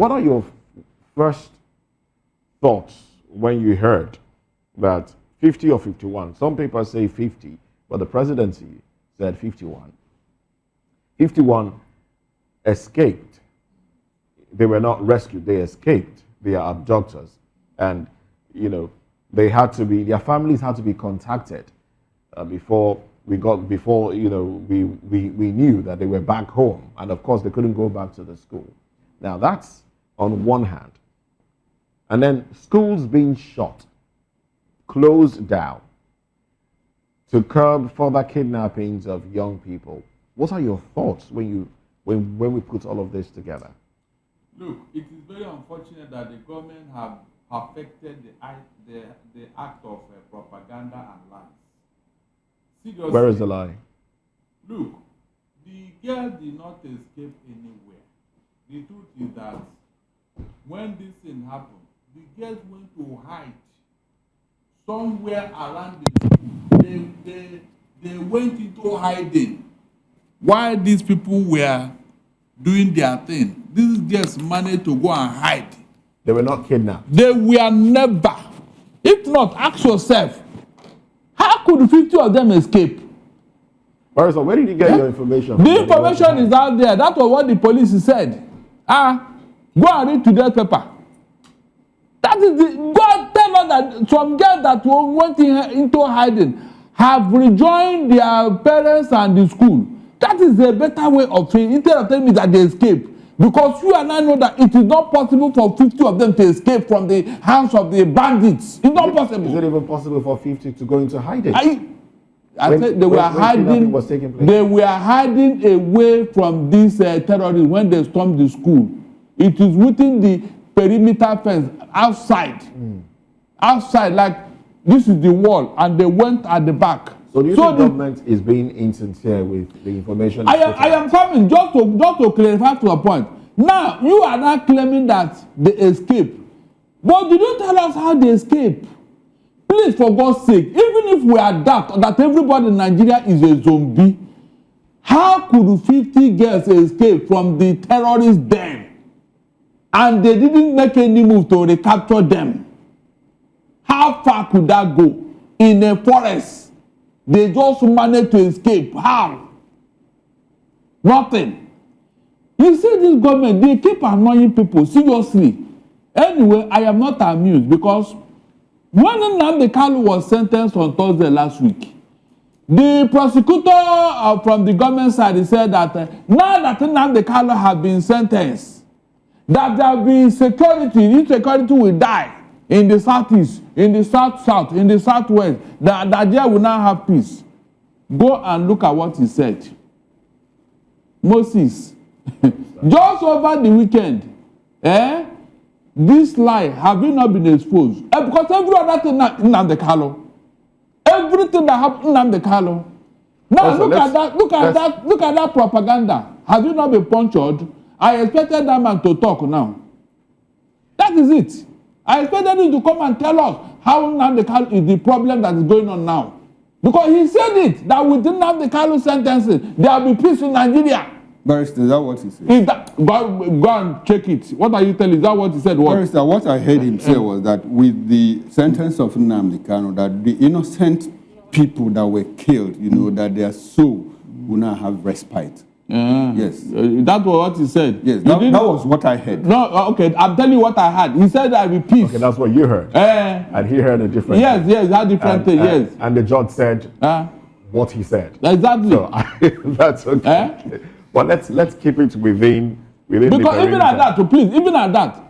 what are your first thoughts when you heard that 50 or 51? Some papers say 50, but the presidency said 51. 51 escaped. They were not rescued, they escaped. They are abductors. And, you know, they had to be, their families had to be contacted before we knew that they were back home. And of course, they couldn't go back to the school. Now, that's on one hand. And then schools being shut, closed down to curb further kidnappings of young people. What are your thoughts when we put all of this together? Look, it is very unfortunate that the government have perfected the act of propaganda and lies. Seriously, where is the lie? Look, the girl did not escape anywhere. The truth is that when this thing happened, the girls went to hide somewhere around the school. They went into hiding while these people were doing their thing. These girls managed to go and hide. They were not kidnapped. They were never. If not, ask yourself, how could 50 of them escape? So where did you get your information? The information is out there. That was what the police said. Go and read today's paper. That is the God tell us that some girls that went into hiding have rejoined their parents and the school. That is a better way of saying, instead of telling me that they escape. Because you and I know that it is not possible for 50 of them to escape from the hands of the bandits. It's not possible. Is it even possible for 50 to go into hiding? I said they were hiding. They were hiding away from these terrorists when they stormed the school. It is within the perimeter fence outside. Outside, like this is the wall, and they went at the back. So do you think the government is being insincere with the information? I am coming just to clarify to a point. Now, you are not claiming that they escape. But did you tell us how they escape? Please, for God's sake, even if we adapt that everybody in Nigeria is a zombie, how could 50 girls escape from the terrorist den? And they didn't make any move to recapture them. How far could that go? In a forest. They just managed to escape. How? Nothing. You see this government, they keep annoying people, seriously. Anyway, I am not amused because when Nnamdi Kanu was sentenced on Thursday last week, the prosecutor from the government side said that now that Nnamdi Kanu has been sentenced, that there will be security, insecurity will die in the southeast, in the south, in the southwest, that Nigeria will now have peace. Go and look at what he said. Moses, just over the weekend, this lie, have you not been exposed? Because every other thing Nnamdi Kanu, everything that happened Nnamdi Kanu. Now also, look at that propaganda. Have you not been punctured? I expected that man to talk now. That is it. I expected him to come and tell us how Nnamdi Kanu is the problem that is going on now. Because he said it, that with Nnamdi Kanu sentencing, there will be peace in Nigeria. Barrister, is that what he said? Go and check it. What are you telling? Is that what he said? Barrister, what I heard him say was that with the sentence of Nnamdi Kanu, that the innocent people that were killed, that their soul will not have respite. Yes. That was what he said. Yes, that was what I heard. No, okay, I'm telling you what I heard. He said that with peace. Okay, that's what you heard. And he heard a different thing. Yes, that different thing, yes. And the judge said what he said. Exactly. So that's okay. But let's keep it within because even at that, please, even at that,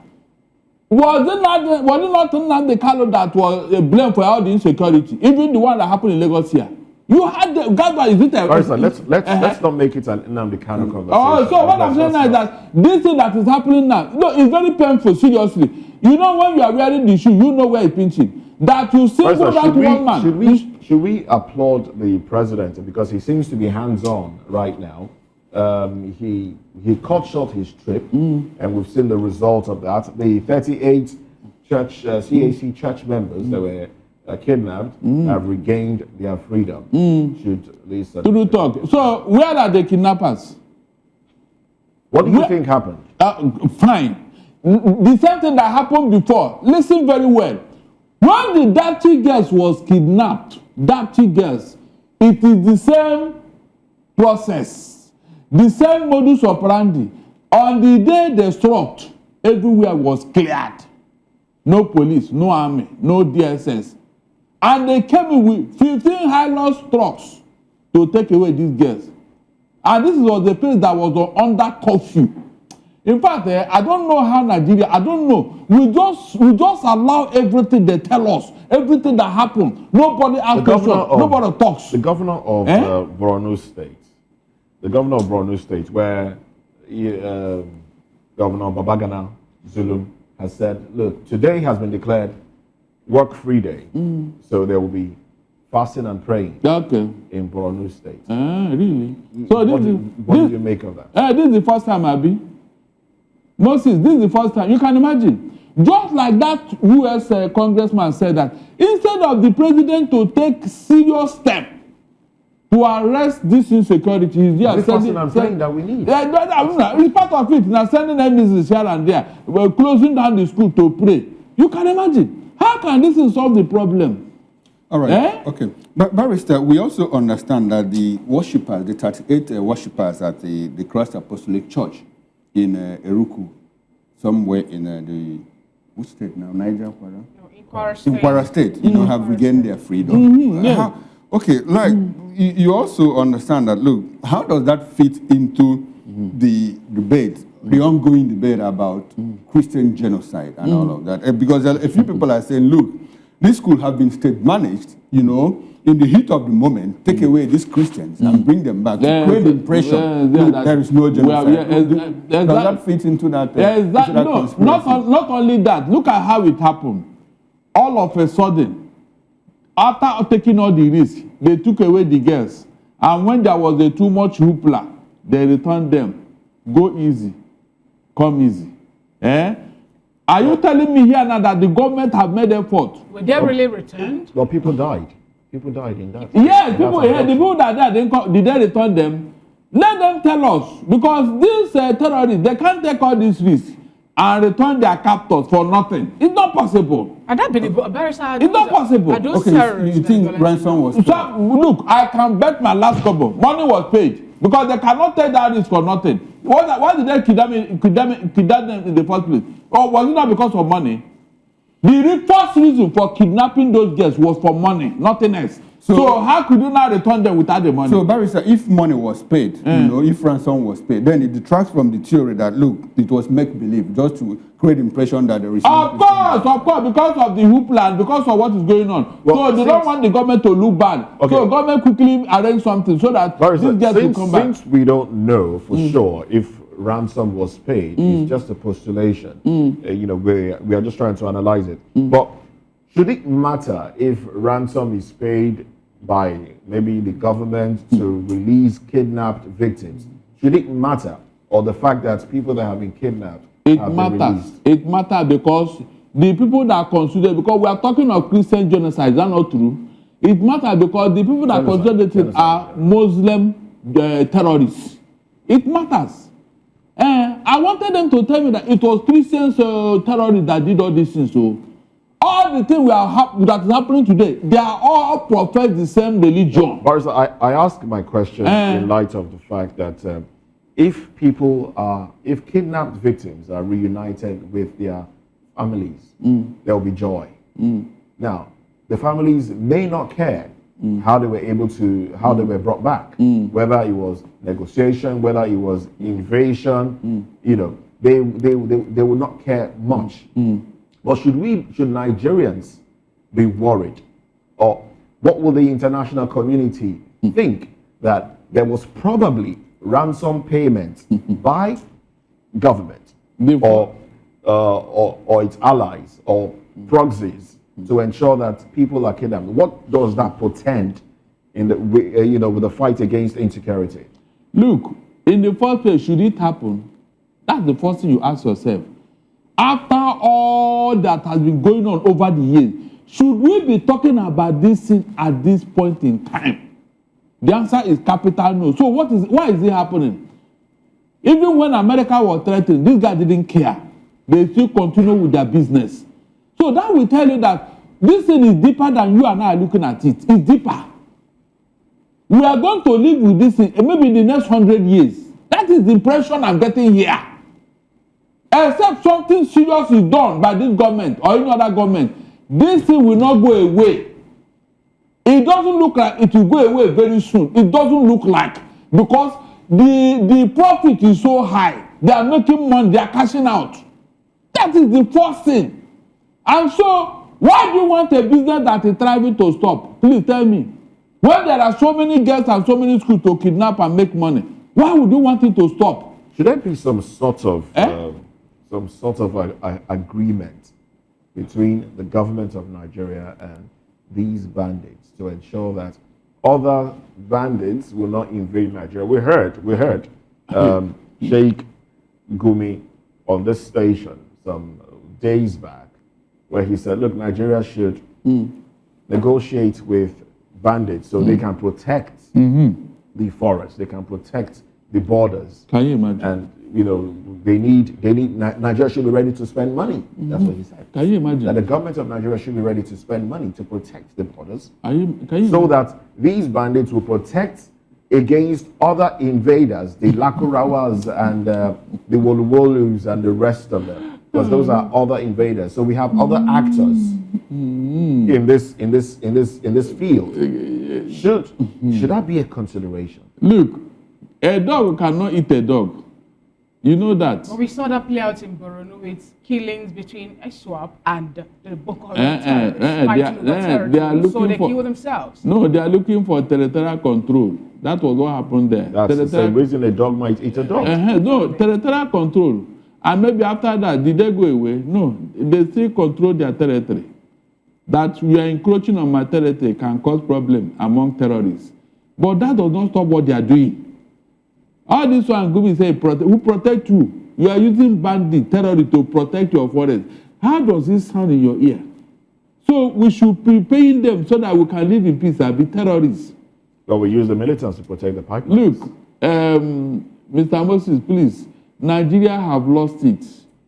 was it not Nnamdi Kanu that was blamed for all the insecurity? Even the one that happened in Lagos here. You had the government. Is it a? Let's not make it an Nnamdi Kanu conversation. Oh, so what I'm saying is that this thing that is happening now, it's very painful. Seriously, when you are wearing the shoe, you know where it's pinching. That you single that one man. Should we applaud the president because he seems to be hands-on right now? He cut short his trip, and we've seen the result of that. The 38 CAC church members that were kidnapped have regained their freedom. Should these to talk. So where are the kidnappers? What do you think happened? Fine. the same thing that happened before. Listen very well. When the Dapchi girls was kidnapped, Dapchi girls, it is the same process, the same modus operandi. On the day they struck, everywhere was cleared. No police, no army, no DSS. And they came in with 15 Hilux trucks to take away these girls. And this was the place that was under curfew. In fact, I don't know how Nigeria, I don't know. We just allow everything they tell us, everything that happened. Nobody asks questions, nobody talks. The governor of Borno State, where Governor Babagana Zulum has said, look, today has been declared work-free day. So there will be fasting and praying in Borno State. Really? So what do you make of that? This is the first time, Abi. Moses, this is the first time. You can imagine. Just like that U.S. congressman said that instead of the president to take serious step to arrest this insecurity, he's there fasting and praying that we need. It's part of it. Now sending emissaries here and there. We're closing down the school to pray. You can imagine. How can this solve the problem? All right. Okay. But Barrister, we also understand that the worshippers, the 38 worshippers at the Christ Apostolic Church in Eruku, somewhere in which state now? Niger? No, in Kwara State. In Kwara State, have regained their freedom. You also understand that, look, how does that fit into the debate, the ongoing debate about Christian genocide and all of that? Because a few people are saying, look, this could have been state managed, in the heat of the moment, take away these Christians and bring them back to create the impression there is no genocide. Does that fit into that? Not only that. Look at how it happened. All of a sudden, after taking all the risks, they took away the girls. And when there was too much hoopla, they returned them. Go easy, come easy. Are you telling me here now that the government have made effort? Were they really returned? Well, people died. People died in that. Yes, the people that died, did they return them? Let them tell us. Because these terrorists, they can't take all these risks and return their captors for nothing. It's not possible. And that believe, it's not possible. Okay, you think ransom was paid? So, look, I can bet my last couple. Money was paid. Because they cannot take that risk for nothing. Why did they kidnap them in the first place? Or was it not because of money? The first reason for kidnapping those girls was for money, nothing else. So how could you not return them without the money? So, Barrister, if money was paid, if ransom was paid, then it detracts from the theory that, look, it was make-believe, just to create the impression that there is... Of course, because of the hoopla and because of what is going on. Well, so they don't want the government to look bad. Okay. So government quickly arrange something so that these girls will come back. Since we don't know for sure if ransom was paid, it's just a postulation. We are just trying to analyze it. But should it matter if ransom is paid by maybe the government to release kidnapped victims? Should it matter? Or the fact that people that have been kidnapped have been released? It matters because the people that are considered, because we are talking of Christian genocide, is that not true? It matters because the people that are considered are Muslim terrorists. It matters. I wanted them to tell me that it was Christians terrorists that did all these things. So all the things that is happening today, they are all profess the same religion. Barrister, I ask my question in light of the fact that if kidnapped victims are reunited with their families, there will be joy. Now, the families may not care how they were brought back, whether it was negotiation, whether it was invasion, they will not care much. But should Nigerians be worried? Or what will the international community think that there was probably ransom payments by government or its allies or proxies to ensure that people are kidnapped? What does that portend in the with the fight against insecurity? Look, in the first place, should it happen? That's the first thing you ask yourself. After all that has been going on over the years, should we be talking about this thing at this point in time? The answer is capital no. So why is it happening? Even when America was threatened, this guy didn't care. they still continue with their business. So that will tell you that this thing is deeper than you and I are looking at it. It's deeper. We are going to live with this thing maybe in the next 100 years. That is the impression I'm getting here. Except something serious is done by this government or any other government, this thing will not go away. It doesn't look like it will go away very soon. It doesn't look like, because the profit is so high. They are making money, they are cashing out. That is the first thing. And so, why do you want a business that is thriving to stop? Please tell me. When there are so many girls and so many schools to kidnap and make money, why would you want it to stop? Should there be some sort of agreement between the government of Nigeria and these bandits to ensure that other bandits will not invade Nigeria? We heard Sheikh Gumi on this station some days back, where he said, look, Nigeria should negotiate with bandits so they can protect the forest, they can protect the borders. Can you imagine? And they need Nigeria should be ready to spend money. That's what he said. Can you imagine? That the government of Nigeria should be ready to spend money to protect the borders, so that these bandits will protect against other invaders, the Lakurawas and the Wolowolus and the rest of them, because those are other invaders. So we have other actors in this field. Should that be a consideration? Look, a dog cannot eat a dog. You know that. Well, we saw that play out in Borno with killings between ISWAP and the Boko Haram terrorists. They are looking so they for, kill themselves. No, they are looking for territorial control. That was what happened there. That's the same reason a dog might eat a dog. No, territorial control. And maybe after that, did they go away? No, they still control their territory. That you are encroaching on my territory can cause problem among terrorists. But that does not stop what they are doing. All this one, Gumi say, who protect you? You are using bandit, terrorists to protect your forest. How does this sound in your ear? So we should be paying them so that we can live in peace and be terrorists. But we use the militants to protect the pipelines. Look, Mr. Moses, please, Nigeria have lost it.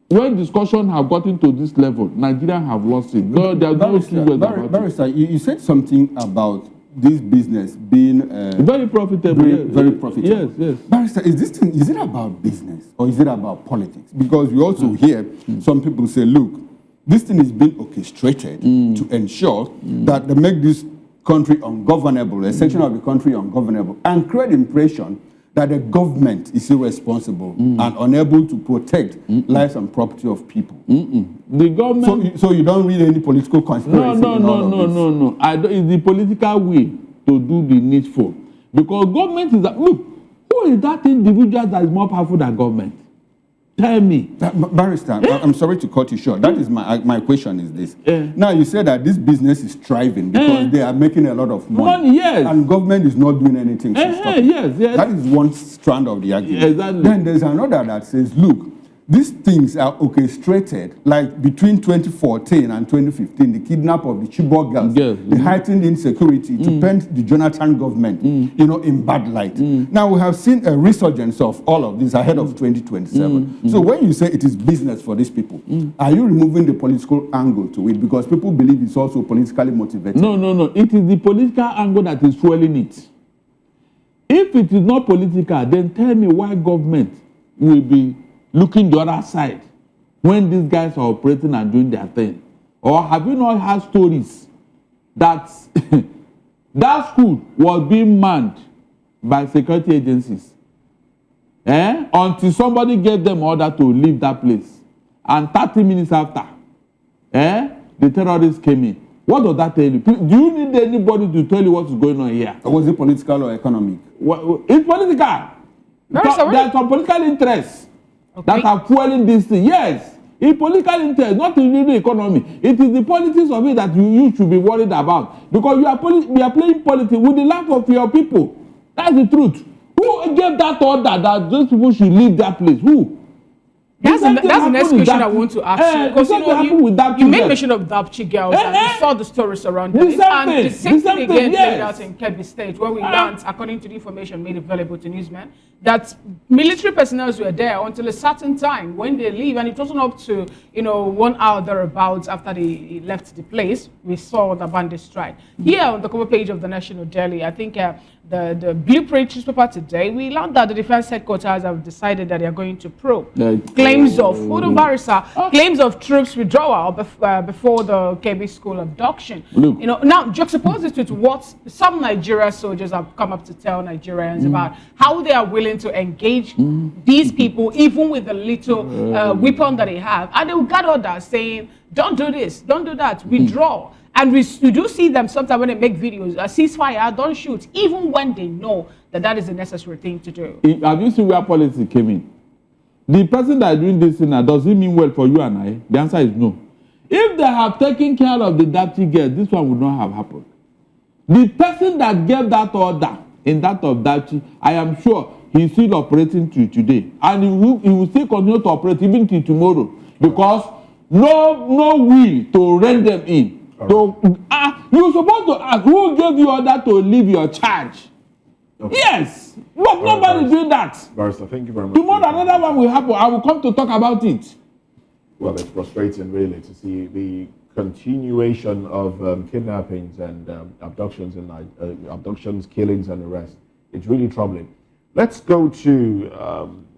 When discussion have gotten to this level, Nigeria have lost it. No, there's no serious about it. Barrister, you said something about this business being very profitable. Very profitable. Yes, yes. Barrister, is it about business or is it about politics? Because we also hear some people say, look, this thing is being orchestrated to ensure that they make this country ungovernable, a section of the country ungovernable, and create the impression that the government is irresponsible and unable to protect lives and property of people. The government. So you don't read any political conspiracy? No. It's the political will to do the needful. Because government is look, who is that individual that is more powerful than government? Tell me. Barrister, I'm sorry to cut you short. That is my question is this. Now you said that this business is thriving because they are making a lot of money. Yes. And government is not doing anything to stop it. Yes. That is one strand of the argument. Exactly. Then there's another that says, look, these things are orchestrated, like between 2014 and 2015, the kidnap of the Chibok girls, the heightened insecurity to paint the Jonathan government, in bad light. Now we have seen a resurgence of all of this ahead of 2027. So when you say it is business for these people, are you removing the political angle to it? Because people believe it's also politically motivated. No. It is the political angle that is fueling it. If it is not political, then tell me why government will be looking the other side when these guys are operating and doing their thing. Or have you not heard stories that that school was being manned by security agencies until somebody gave them order to leave that place, and 30 minutes after the terrorists came in? What does that tell you? Do you need anybody to tell you what is going on here? Or was it political or economic? It's political. There are some political interests that are fueling this thing. Yes, in political interest, not in the economy. It is the politics of it that you should be worried about, because we are playing politics with the life of your people. That's the truth. Who gave that order that those people should leave that place? Who? That's the next question I want to ask you. Because you made mention of Dapchi girls and we saw the stories around them. And the same thing again played out in Kebbi State, where we learned, according to the information made available to newsmen, that military personnel were there until a certain time. When they leave, and it wasn't up to 1 hour thereabouts after they left the place, we saw the bandit strike. Here on the cover page of the National Daily, I think the Blueprint newspaper today, we learned that the defense headquarters have decided that they are going to probe claims of claims of troops withdrawal before the KB school abduction. Look. Now juxtapose it with what some Nigerian soldiers have come up to tell Nigerians about how they are willing to engage these people, even with the little weapon that they have, and they will gather others saying, "Don't do this, don't do that, withdraw." And we do see them sometimes when they make videos, ceasefire, don't shoot, even when they know that that is the necessary thing to do. Have you seen where policy came in? The person that is doing this thing now, does it mean well for you and I? The answer is no. If they have taken care of the dirty girl, this one would not have happened. The person that gave that order in that of Dachi, I am sure he is still operating till today. And he will still continue to operate even till tomorrow. Because no will to rent them in. So, you're supposed to ask who gave you order to leave your charge. Okay. Yes, but nobody doing that. Barrister, thank you very much. Tomorrow another one will happen. I will come to talk about it. Well, it's frustrating really to see the continuation of kidnappings and abductions, killings, and arrests. It's really troubling. Let's go to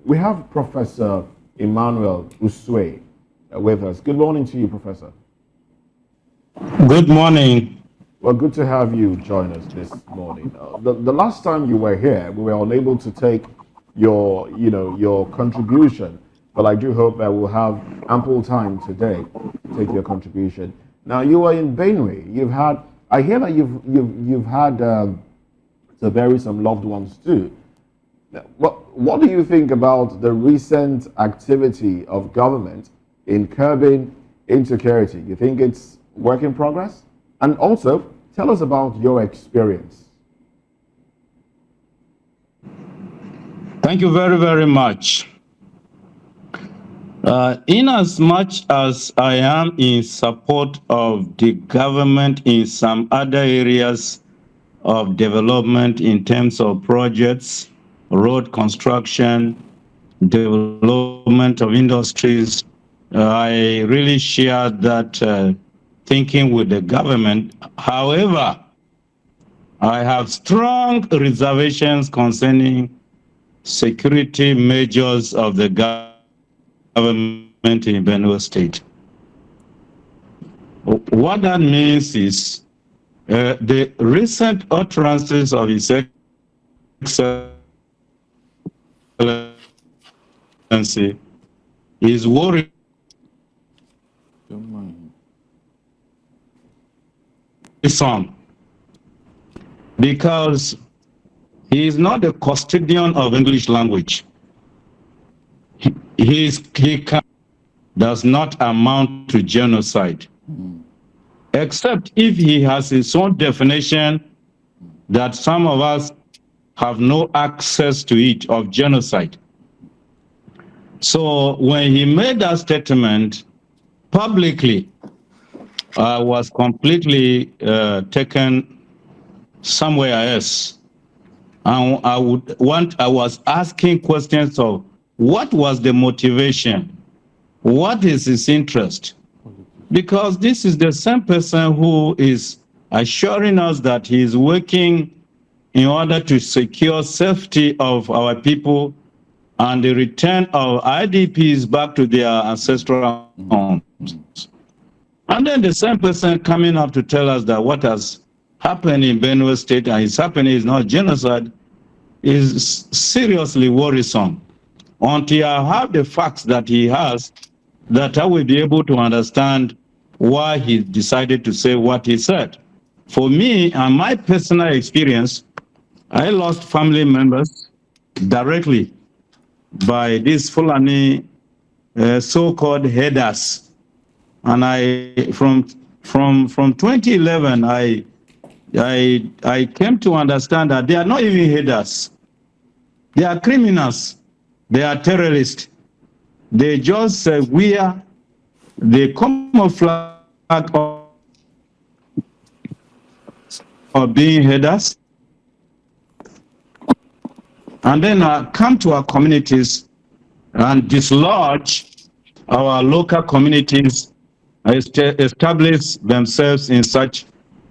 we have Professor Emmanuel Usue with us. Good morning to you, Professor. Good morning. Well, good to have you join us this morning. The last time you were here, we were unable to take your contribution, but I do hope that we'll have ample time today to take your contribution. Now, you are in Benue. I hear that you've had to bury some loved ones too. What do you think about the recent activity of government in curbing insecurity? You think it's work in progress? And also, tell us about your experience. Thank you very, very much. In as much as I am in support of the government in some other areas of development in terms of projects, road construction, development of industries, I really share that thinking with the government. However, I have strong reservations concerning security measures of the government in Benue State. What that means is the recent utterances of His Excellency is worrying. Some, because he is not a custodian of English language. He does not amount to genocide, except if he has his own definition that some of us have no access to it of genocide. So when he made that statement publicly, I was completely taken somewhere else. And I was asking questions of what was the motivation? What is his interest? Because this is the same person who is assuring us that he is working in order to secure safety of our people and the return of IDPs back to their ancestral homes. And then the same person coming up to tell us that what has happened in Benue State and is happening is not genocide is seriously worrisome. Until I have the facts that he has, that I will be able to understand why he decided to say what he said. For me and my personal experience, I lost family members directly by these Fulani so-called headers. And from 2011, I came to understand that they are not even headers. They are criminals. They are terrorists. They just wear the common flag of being headers, and then come to our communities and dislodge our local communities, establish themselves in such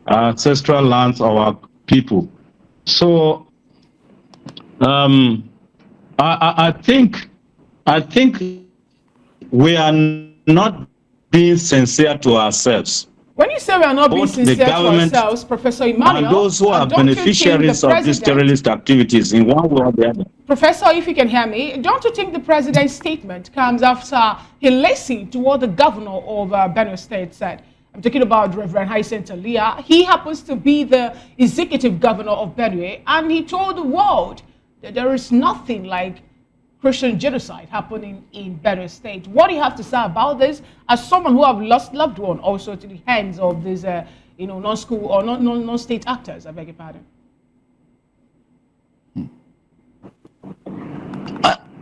ancestral lands of our people. So I think we are not being sincere to ourselves. When you say we are not being sincere to ourselves, Professor Emmanuel, and those who are beneficiaries of these terrorist activities in one way or the other. Professor, if you can hear me, don't you think the president's statement comes after he listened to what the governor of Benue State said? I'm talking about Reverend Hyacinth Alia. He happens to be the executive governor of Benue, and he told the world that there is nothing like Christian genocide happening in Benue State. What do you have to say about this, as someone who have lost loved one also to the hands of these, non-school or non-state actors? I beg your pardon.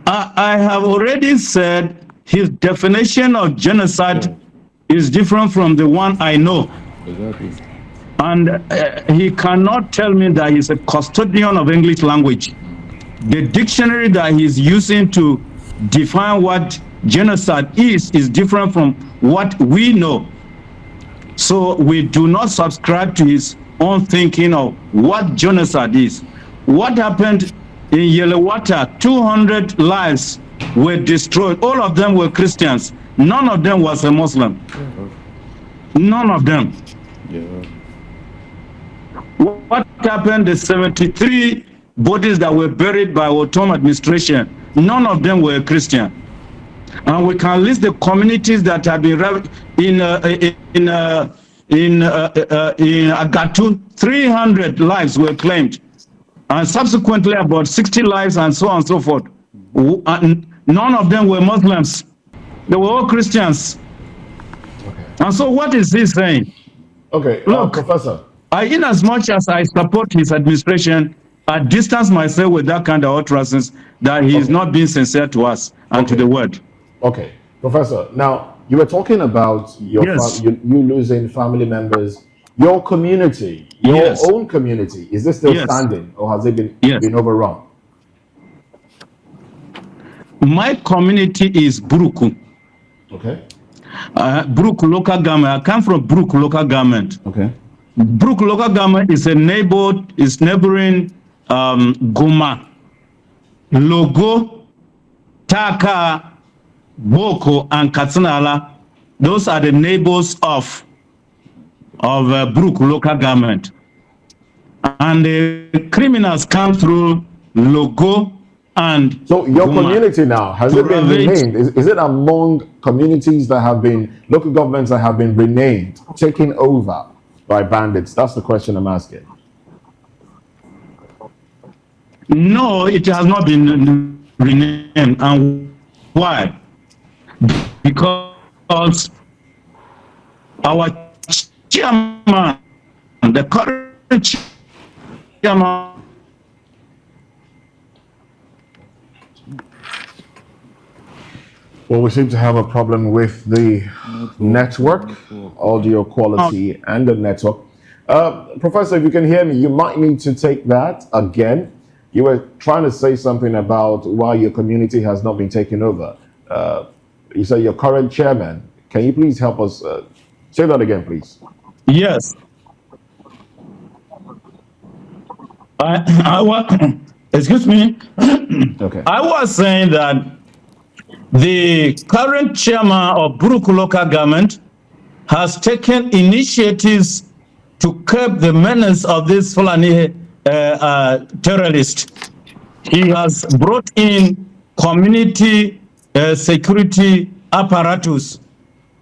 I have already said his definition of genocide is different from the one I know. Exactly. And he cannot tell me that he's a custodian of English language. The dictionary that he's using to define what genocide is different from what we know. So we do not subscribe to his own thinking of what genocide is. What happened in Yellowater, 200 lives were destroyed. All of them were Christians. None of them was a Muslim. None of them. Yeah. What happened, the 73 bodies that were buried by Otom administration, none of them were Christian. And we can list the communities that have been in Agatu, 300 lives were claimed, and subsequently about 60 lives, and so on and so forth. None of them were Muslims. They were all Christians. Okay. And so what is he saying? Okay, Look, Professor. In as much as I support his administration, I distance myself with that kind of utterances that he is not being sincere to us and to the world. Okay, Professor. Now, you were talking about your you losing family members. Your community, your own community, is this still standing, or has it been overrun? My community is Buruku. Okay. Buruku local government. I come from Buruku local government. Okay. Buruku local government is neighboring Goma, Logo, Taka, Boko, and Katsanala. Those are the neighbors of Buruku local government. And the criminals come through Logo and so your Goma. community now, has it been renamed? Is it among communities that have been, local governments that have been renamed, taken over by bandits? That's the question I'm asking. No, it has not been renamed. And why? Because our chairman, the current chairman, well, we seem to have a problem with the network, audio quality, and the network. Professor, if you can hear me, you might need to take that again. You were trying to say something about why your community has not been taken over. You say your current chairman. Can you please help us? Say that again, please. Yes. Excuse me. Okay. I was saying that the current chairman of Buruku local government has taken initiatives to curb the menace of this Fulani terrorist. He has brought in community security apparatus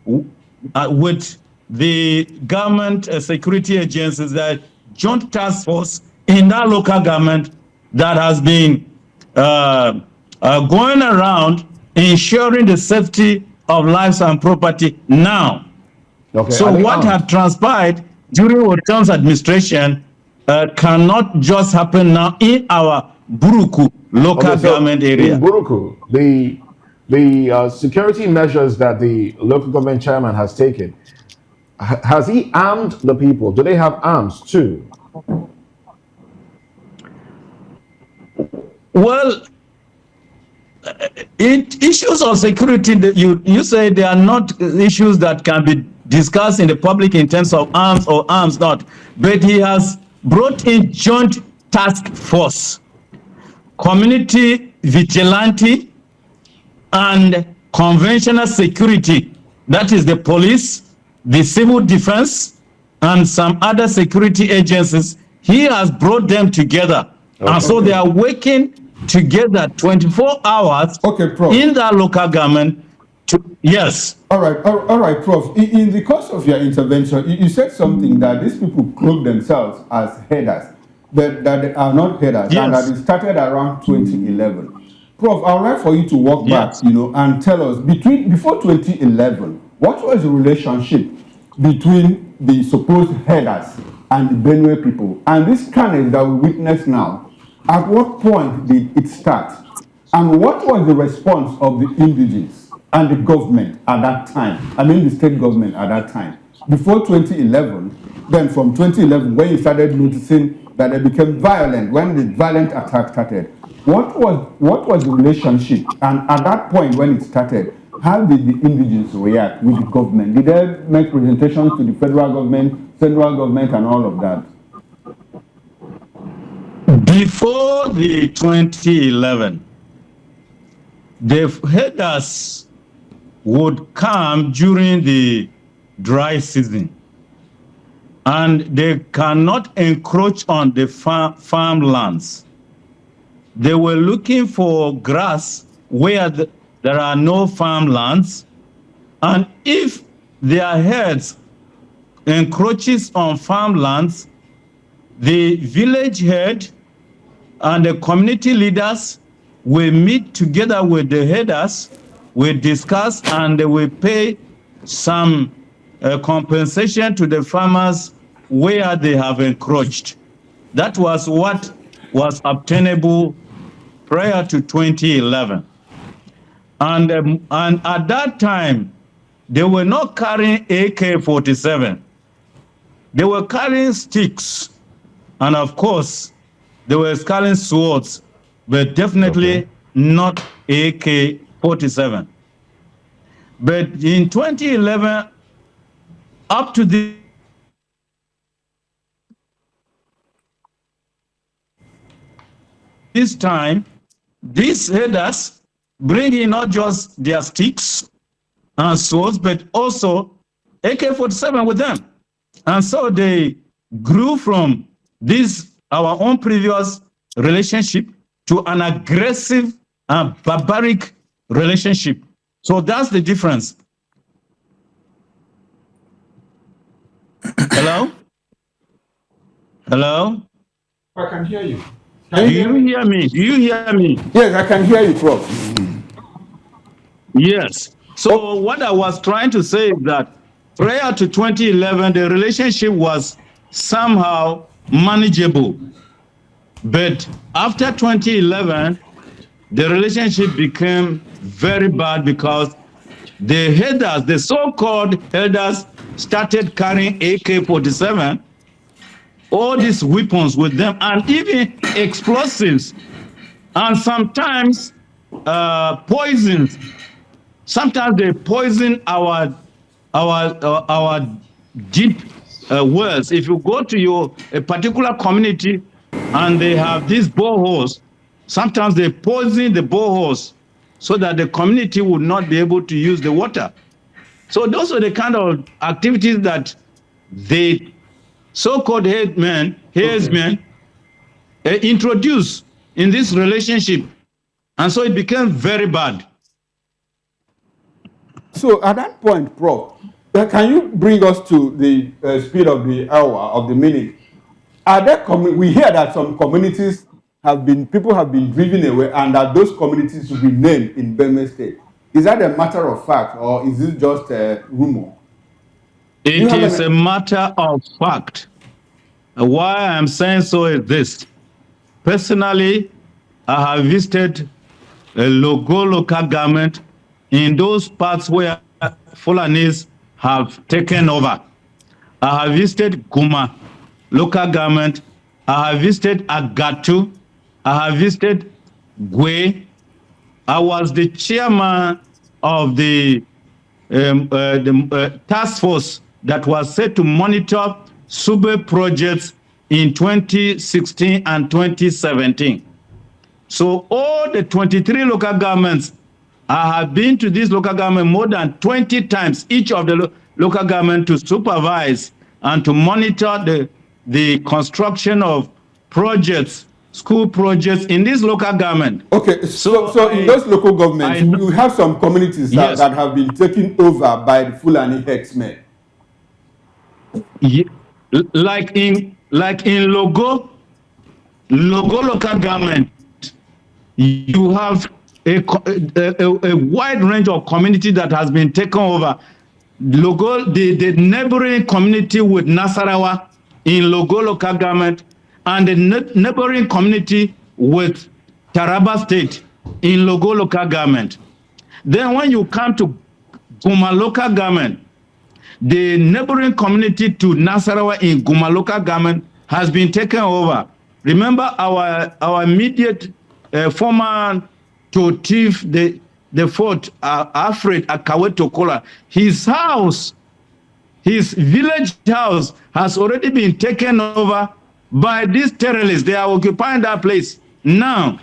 with the government security agencies, that joint task force in that local government that has been going around ensuring the safety of lives and property now. Okay. So what had transpired during Oton's administration cannot just happen now in our Buruku local government area. In Buruku, the security measures that the local government chairman has taken, has he armed the people? Do they have arms too? Well, issues of security, you say they are not issues that can be discussed in the public in terms of arms or arms not, but he has brought in joint task force, community vigilante, and conventional security. That is the police, the civil defense, and some other security agencies. He has brought them together. Okay. And so they are working together 24 hours Prof. in that local government. Yes. All right, Prof. In the course of your intervention, you said something that these people cloak themselves as headers, that they are not headers, yes, and that it started around 2011. Prof, I would like for you to walk back, and tell us, before 2011, what was the relationship between the supposed headers and the Benue people? And this carnage that we witness now, at what point did it start? And what was the response of the indigenes and the government at that time? I mean the state government at that time. Before 2011, then from 2011, when you started noticing that they became violent, when the violent attack started, what was the relationship? And at that point when it started, how did the indigenes react with the government? Did they make presentations to the federal government, central government, and all of that? Before the 2011, the headers would come during the dry season, and they cannot encroach on the farmlands. They were looking for grass where there are no farmlands, and if their heads encroaches on farmlands, the village head and the community leaders will meet together with the headers, will discuss, and they will pay some compensation to the farmers where they have encroached. That was what was obtainable prior to 2011. And at that time, they were not carrying AK-47. They were carrying sticks. And of course, they were carrying swords, but definitely not AK-47. But in 2011, up to this time, these headers bring in not just their sticks and swords, but also AK-47 with them. And so they grew from this, our own previous relationship, to an aggressive and barbaric relationship. So that's the difference. Hello? Hello? I can hear you. Do you hear me? Do you hear me? Yes, I can hear you, Prof. Yes. So what I was trying to say is that prior to 2011, the relationship was somehow manageable. But after 2011, the relationship became very bad because the headers, the so-called headers, started carrying AK-47, all these weapons with them, and even explosives, and sometimes poisons. Sometimes they poison our deep wells. If you go to a particular community and they have these boreholes, sometimes they poison the boreholes so that the community would not be able to use the water. So those are the kind of activities that the so-called headsmen introduced in this relationship. And so it became very bad. So at that point, Prof, can you bring us to the speed of the hour, of the minute? We hear that some communities people have been driven away, and that those communities will be named in Benue State. Is that a matter of fact, or is it just a rumor? It is a matter of fact. Why I'm saying so is this. Personally, I have visited a local government in those parts where Fulanis have taken over. I have visited Guma local government. I have visited Agatu. I have visited Gwe. I was the chairman of the task force that was set to monitor Sube projects in 2016 and 2017. So all the 23 local governments, I have been to this local government more than 20 times, each of the local government to supervise and to monitor the construction of projects, school projects in this local government. Okay, so in those local governments, you have some communities that, that have been taken over by the Fulani herdsmen. Yeah, like in Logo local government, you have a wide range of community that has been taken over. Logo, the neighboring community with Nasarawa in Logo local government, and the neighboring community with Taraba State in Logo local government. Then when you come to Guma local government, the neighboring community to Nasarawa in Guma local government has been taken over. Remember our immediate former to chief the fort Alfred Akawe Tokola, his house, his village house has already been taken over by these terrorists. They are occupying that place now.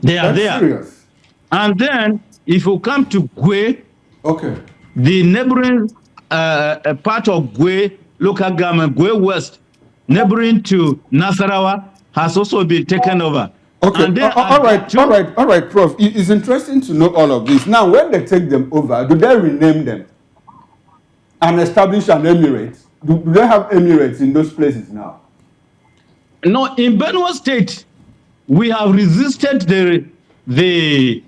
They are there. Serious. And then if you come to Gwe, okay, the neighboring part of Gwe local government, Gwe West, neighboring to Nasarawa, has also been taken over. Okay, all right, Prof. It's interesting to know all of this. Now, when they take them over, do they rename them and establish an emirate? Do they have emirates in those places now? No, in Benue State, we have resisted the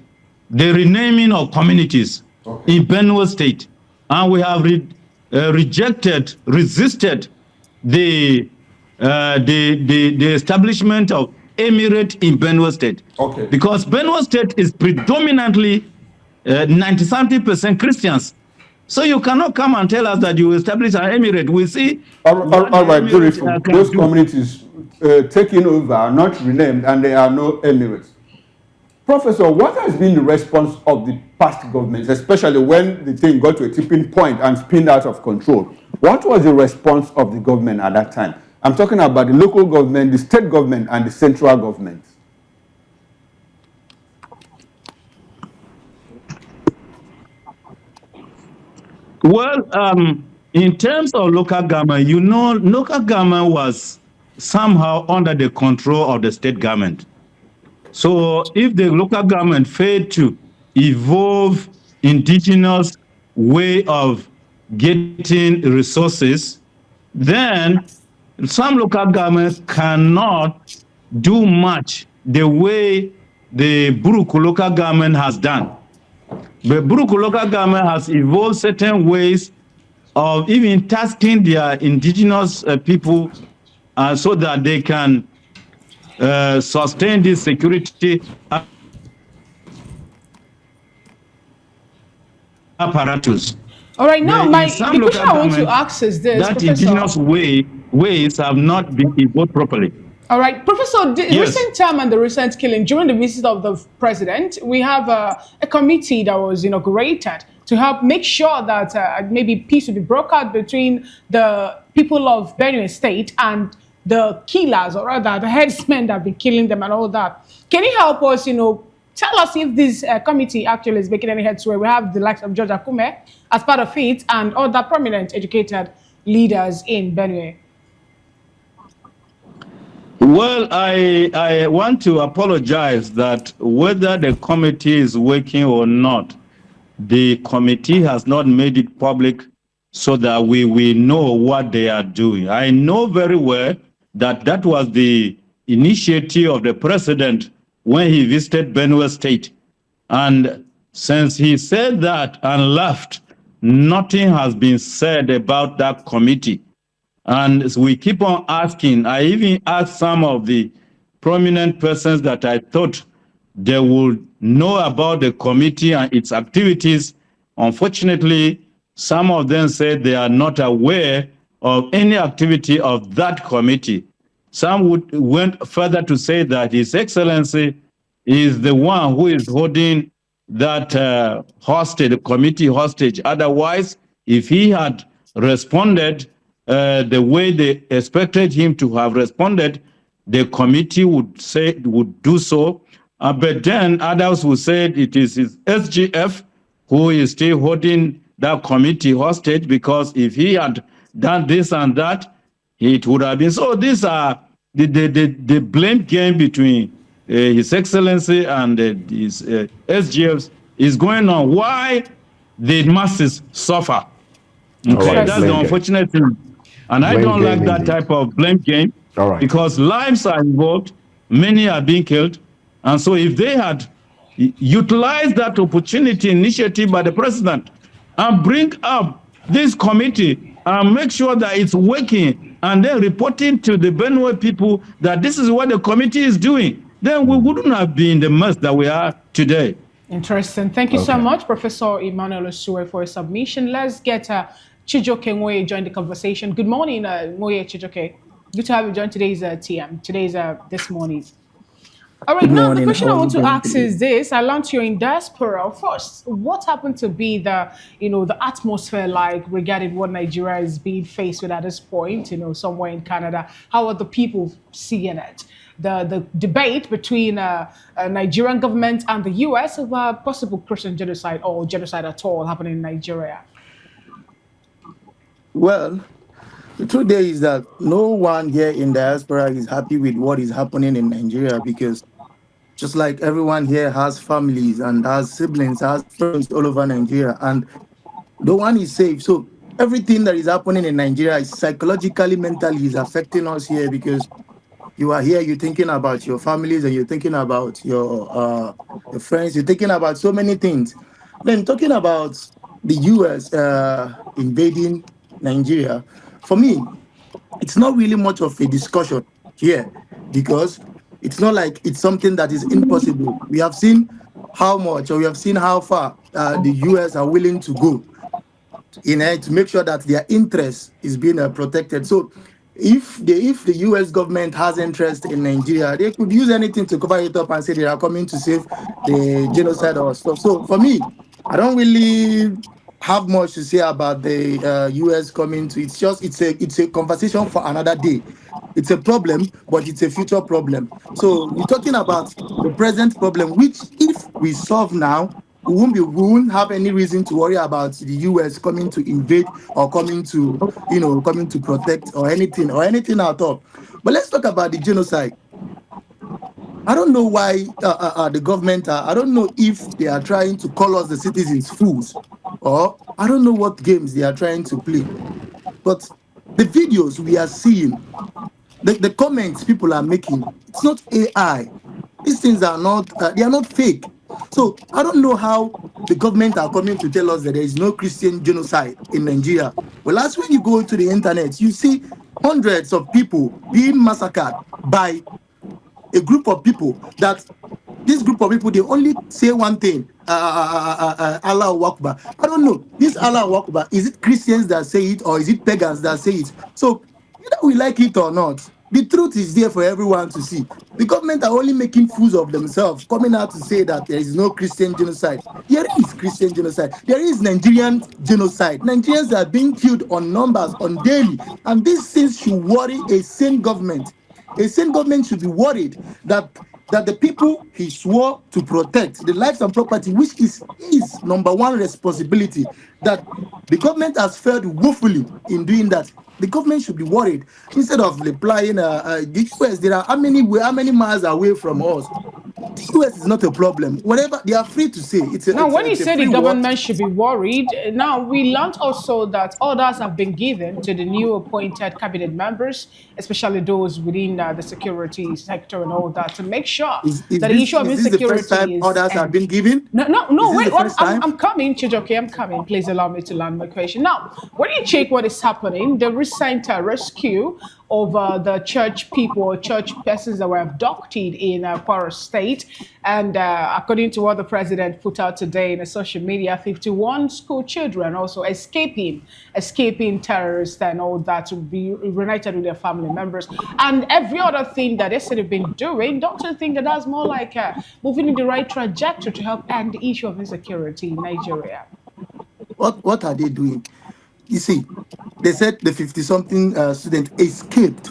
renaming of communities in Benue State, and we have resisted the establishment of emirate in Benue State. Okay. Because Benue State is predominantly 90-something% Christians. So you cannot come and tell us that you establish an emirate. We see. All right, beautiful. Those communities taken over are not renamed, and there are no emirates. Professor, what has been the response of the past governments, especially when the thing got to a tipping point and spun out of control? What was the response of the government at that time? I'm talking about the local government, the state government, and the central government. Well, in terms of local government, you know, local government was somehow under the control of the state government. So if the local government failed to evolve indigenous way of getting resources, then some local governments cannot do much the way the Buruku local government has done. The Buruku local government has evolved certain ways of even tasking their indigenous people so that they can sustain this security apparatus. All right, now the question I want to ask is this, that Professor. Indigenous ways have not been evolved properly. All right, Professor, the recent term and the recent killing, during the visit of the president, we have a committee that was inaugurated to help make sure that maybe peace will be brokered between the people of Benue State and the killers, or rather the headsmen that have been killing them and all that. Can you help us, tell us if this committee actually is making any headway? We have the likes of George Akume as part of it and other prominent educated leaders in Benue. Well, I want to apologize that whether the committee is working or not, the committee has not made it public so that we know what they are doing. I know very well that that was the initiative of the president when he visited Benue State. And since he said that and left, nothing has been said about that committee. And we keep on asking. I even asked some of the prominent persons that I thought they would know about the committee and its activities. Unfortunately, some of them said they are not aware of any activity of that committee. Some went further to say that His Excellency is the one who is holding that hostage, committee hostage. Otherwise, if he had responded the way they expected him to have responded, the committee would do so. But then others would say it is his SGF who is still holding that committee hostage, because if he had done this and that, it would have been. So these are the blame game between His Excellency and his SGFs is going on. Why the masses suffer? Okay, right, that's the unfortunate thing. And I don't like that type of blame game, because lives are involved, many are being killed. And so if they had utilized that opportunity initiative by the president and bring up this committee and make sure that it's working and then reporting to the Benue people that this is what the committee is doing, then we wouldn't have been the mess that we are today. Interesting. Thank you so much, Professor Emmanuel Osue, for your submission. Let's get Chijoke Moye join the conversation. Good morning, Moye Chijoke. Good to have you join today's TM. Today's this morning. All right, now the question I want to ask is this. I learned you're in diaspora. First, what happened to be the atmosphere like regarding what Nigeria is being faced with at this point, somewhere in Canada? How are the people seeing it? The debate between Nigerian government and the US of possible Christian genocide or genocide at all happening in Nigeria? Well, the truth there is that no one here in diaspora is happy with what is happening in Nigeria, because just like everyone here has families and has siblings, has friends all over Nigeria, and no one is safe. So everything that is happening in Nigeria is psychologically, mentally is affecting us here, because you are here, you're thinking about your families and you're thinking about your friends, you're thinking about so many things. Then talking about the US invading Nigeria, for me, it's not really much of a discussion here, because it's not like it's something that is impossible. We have seen how much, or we have seen how far the US are willing to go to make sure that their interest is being protected. So if the US government has interest in Nigeria, they could use anything to cover it up and say they are coming to save the genocide or stuff. So for me, I don't really have much to say about the US coming to. It's a conversation for another day. It's a problem, but it's a future problem. So we're talking about the present problem, which if we solve now, we won't have any reason to worry about the US coming to invade or coming to protect or anything at all. But let's talk about the genocide. I don't know why the government I don't know if they are trying to call us the citizens fools, or I don't know what games they are trying to play. But the videos we are seeing, the comments people are making, it's not AI. These things are not they are not fake. So I don't know how the government are coming to tell us that there is no Christian genocide in Nigeria. Well, that's when you go to the internet, you see hundreds of people being massacred by a group of people that this group of people, they only say one thing, Allah Akbar. I don't know. This Allah Akbar, is it Christians that say it or is it pagans that say it? So either we like it or not, the truth is there for everyone to see. The government are only making fools of themselves, coming out to say that there is no Christian genocide. There is Christian genocide. There is Nigerian genocide. Nigerians are being killed on numbers, on daily. And these things should worry a sane government. A sane government should be worried that the people he swore to protect, the lives and property, which is his number one responsibility, that the government has failed woefully in doing that. The government should be worried instead of replying. The US, there are how many miles away from us? The US is not a problem. Whatever they are free to say. When you say the government should be worried, now we learned also that orders have been given to the new appointed cabinet members, especially those within the security sector and all that, to make sure that the issue of insecurity is the first time orders have been given. No. Wait, I'm coming, Chijoke. I'm coming. Please allow me to land my question. Now, when you check what is happening, the recent rescue of the church people or church persons that were abducted in Kwara State, And according to what the president put out today in a social media, 51 school children also escaping terrorists and all that to be reunited with their family members. And every other thing that they said they've been doing, don't you think that that's more like moving in the right trajectory to help end the issue of insecurity in Nigeria? What are they doing? You see, they said the 50-something student escaped.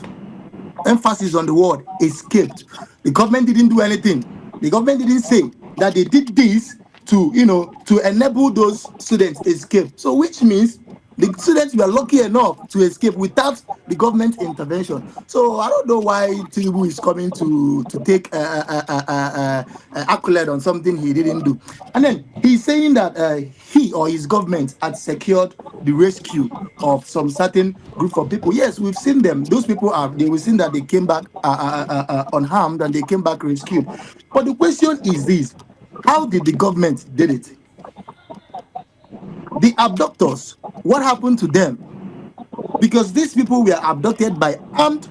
Emphasis on the word escaped. The government didn't do anything. The government didn't say that they did this to enable those students escape. So which means the students were lucky enough to escape without the government intervention. So I don't know why Tinubu is coming to take accolade on something he didn't do. And then he's saying that he or his government had secured the rescue of some certain group of people. Yes, we've seen them. Those people we've seen that they came back unharmed and they came back rescued. But the question is this: how did the government did it? The abductors, what happened to them? Because these people were abducted by armed,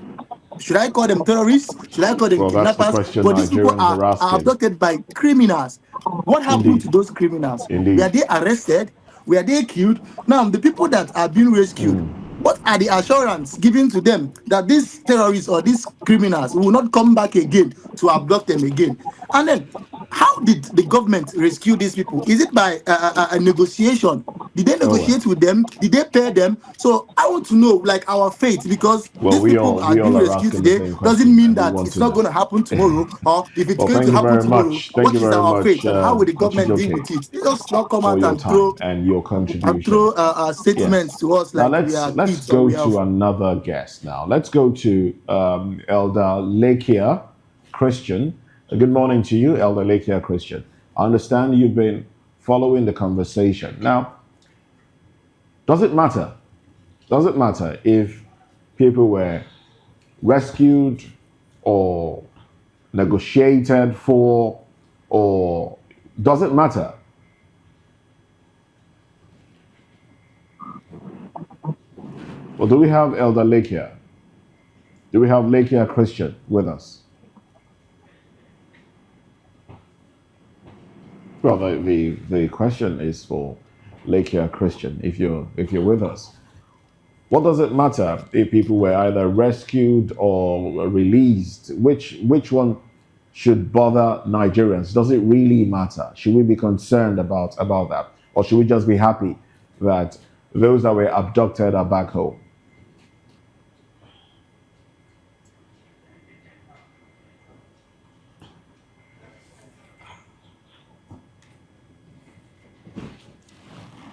should I call them terrorists? Should I call them that's the kidnappers? question But these people Nigerians are abducted by criminals. What happened to those criminals? Indeed. Were they arrested? Were they killed? Now, the people that are being rescued, what are the assurance given to them that these terrorists or these criminals will not come back again to abduct them again? And then, how did the government rescue these people? Is it by a negotiation? Did they negotiate with them? Did they pay them? So I want to know, like, our fate, because these people are being rescued today doesn't mean that it's not going to happen tomorrow, or if it's going to happen tomorrow, what is our fate and how will the government deal with it? They just not come out and throw your contribution statements to us like let's go to another guest now. Let's go to Elder Lakia Christian. Good morning to you, Elder Lakia Christian. I understand you've been following the conversation. Now, does it matter? Does it matter if people were rescued or negotiated for, or does it matter? Well, do we have Elder Lakia? Do we have Lakia Christian with us? Well, the question is for Lakia Christian, if you're with us. What does it matter if people were either rescued or released? Which one should bother Nigerians? Does it really matter? Should we be concerned about that? Or should we just be happy that those that were abducted are back home?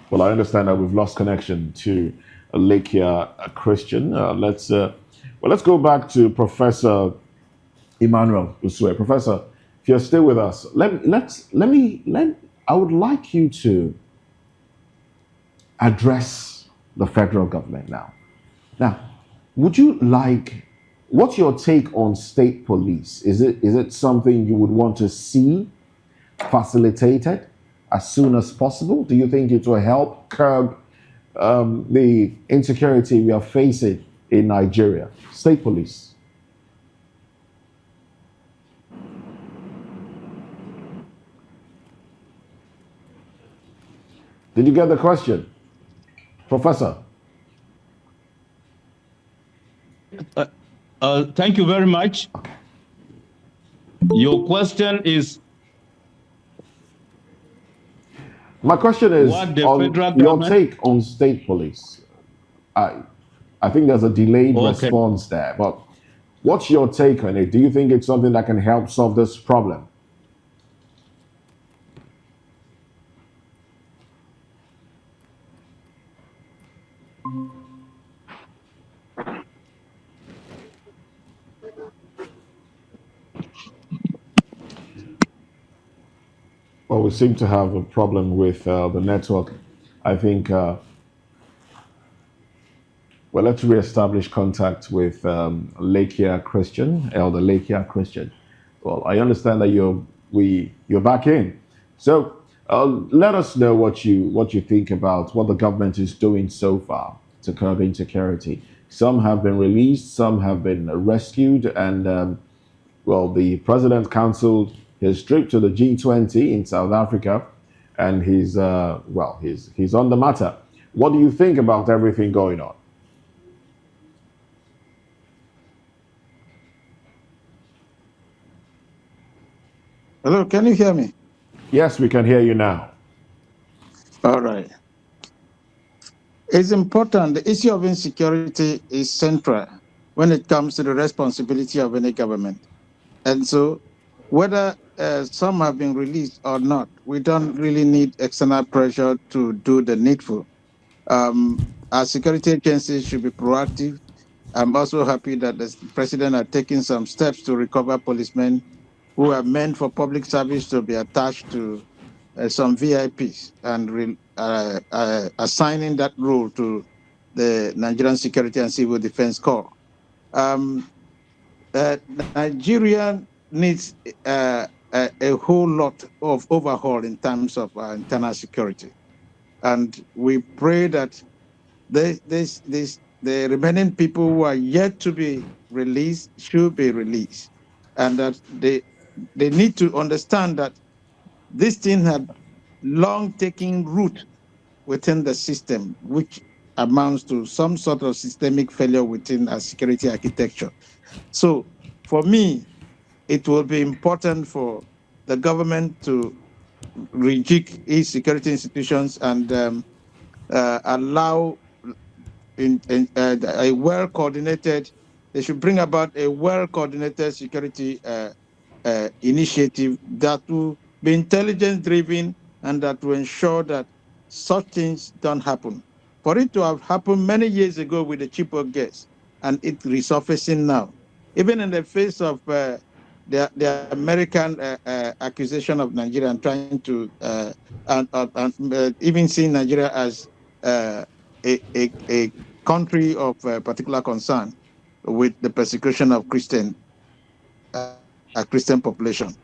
Well, I understand that we've lost connection to Lakia Christian. Let's go back to Professor Emmanuel Usue. Professor, if you're still with us, I would like you to address the federal government now. Now, what's your take on state police? Is it something you would want to see facilitated as soon as possible? Do you think it will help curb the insecurity we are facing in Nigeria? State police. Did you get the question, Professor? Thank you very much. Okay. Your question is? My question is on your take on state police. I think there's a delayed response there, but what's your take on it? Do you think it's something that can help solve this problem? Well, we seem to have a problem with the network. I think, let's reestablish contact with Lakia Christian, Elder Lakia Christian. Well, I understand that you're back in. So let us know what you think about what the government is doing so far to curb insecurity. Some have been released, some have been rescued, and the President counseled his trip to the G20 in South Africa, and he's on the matter. What do you think about everything going on? Hello, can you hear me? Yes, we can hear you now. All right. It's important. The issue of insecurity is central when it comes to the responsibility of any government. And so, whether some have been released or not, we don't really need external pressure to do the needful. Our security agencies should be proactive. I'm also happy that the president are taking some steps to recover policemen who are meant for public service to be attached to some VIPs and assigning that role to the Nigerian Security and Civil Defense Corps. Nigeria needs a whole lot of overhaul in terms of internal security. And we pray that the remaining people who are yet to be released should be released. And that they need to understand that this thing had long taken root within the system, which amounts to some sort of systemic failure within our security architecture. So for me, it will be important for the government to rejig its security institutions and allow a well-coordinated, they should bring about a well-coordinated security initiative that will be intelligence-driven and that will ensure that such things don't happen. For it to have happened many years ago with the Chibok gas and it resurfacing now, even in the face of the American accusation of Nigeria and trying to even seeing Nigeria as a country of particular concern with the persecution of Christian population.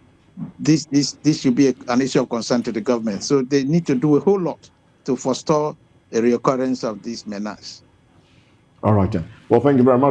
This should be an issue of concern to the government. So they need to do a whole lot to forestall a reoccurrence of this menace. All right, then. Well, thank you very much.